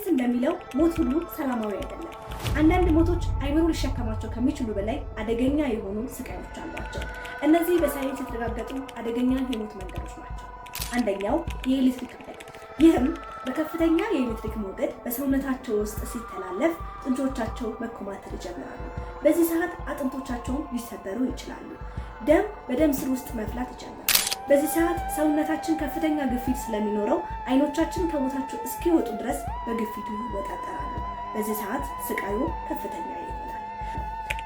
እንደሚለው ሞት ሁሉ ሰላማዊ አይደለም። አንዳንድ ሞቶች አይምሮ ሊሸከማቸው ከሚችሉ በላይ አደገኛ የሆኑ ስቃዮች አሏቸው። እነዚህ በሳይንስ የተረጋገጡ አደገኛ የሞት መንገዶች ናቸው። አንደኛው የኤሌክትሪክ አደጋ። ይህም በከፍተኛ የኤሌክትሪክ ሞገድ በሰውነታቸው ውስጥ ሲተላለፍ ጡንቻዎቻቸው መኮማተር ይጀምራሉ። በዚህ ሰዓት አጥንቶቻቸውን ሊሰበሩ ይችላሉ። ደም በደም ስር ውስጥ መፍላት ይጀምራል። በዚህ ሰዓት ሰውነታችን ከፍተኛ ግፊት ስለሚኖረው አይኖቻችን ከቦታቸው እስኪወጡ ድረስ በግፊቱ ይወጣጠራሉ። በዚህ ሰዓት ስቃዩ ከፍተኛ ይሆናል።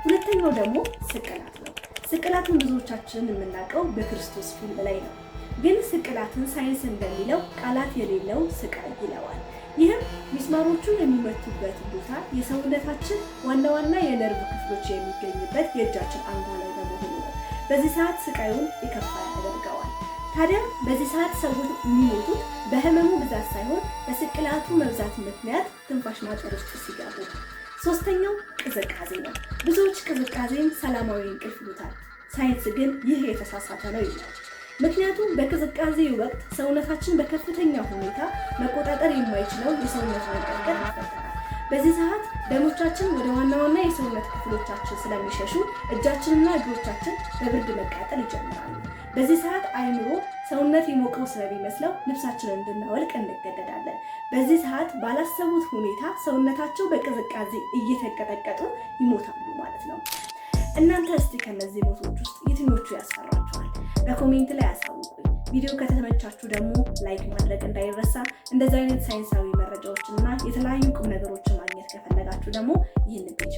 ሁለተኛው ደግሞ ስቅላት ነው። ስቅላትን ብዙዎቻችን የምናውቀው በክርስቶስ ፊልም ላይ ነው። ግን ስቅላትን ሳይንስ እንደሚለው ቃላት የሌለው ስቃይ ይለዋል። ይህም ሚስማሮቹ የሚመቱበት ቦታ የሰውነታችን ዋና ዋና የነርቭ ክፍሎች የሚገኙበት የእጃችን አንጓ ላይ በመሆኑ ነው። በዚህ ሰዓት ስቃዩን የከፋ ያደርገዋል። ታዲያ በዚህ ሰዓት ሰዎች የሚሞቱት በህመሙ ብዛት ሳይሆን በስቅላቱ መብዛት ምክንያት ትንፋሽ ማጠር ውስጥ ሲገቡ። ሶስተኛው ቅዝቃዜ ነው። ብዙዎች ቅዝቃዜን ሰላማዊ እንቅልፍ ይሉታል። ሳይንስ ግን ይህ የተሳሳተ ነው ይላል። ምክንያቱም በቅዝቃዜ ወቅት ሰውነታችን በከፍተኛ ሁኔታ መቆጣጠር የማይችለው የሰውነት መንቀጥቀጥ ይፈጠራል። በዚህ ሰዓት ደሞቻችን ወደ ዋና ዋና የሰውነት ክፍሎቻችን ስለሚሸሹ እጃችንና እግሮቻችን በብርድ መቃጠል ይጀምራሉ። በዚህ ሰዓት አይምሮ ሰውነት የሞቀው ስለሚመስለው ልብሳችንን እንድናወልቅ እንገደዳለን። በዚህ ሰዓት ባላሰቡት ሁኔታ ሰውነታቸው በቅዝቃዜ እየተቀጠቀጡ ይሞታሉ ማለት ነው። እናንተ እስቲ ከነዚህ ሞቶች ውስጥ የትኞቹ ያስፈራችኋል? በኮሜንት ላይ አሳውቁኝ። ቪዲዮ ከተመቻችሁ ደግሞ ላይክ ማድረግ እንዳይረሳ። እንደዚህ አይነት ሳይንሳዊ መረጃዎችንና የተለያዩ ቁም ነገሮችን ማግኘት ከፈለጋችሁ ደግሞ ይህንን ፔጅ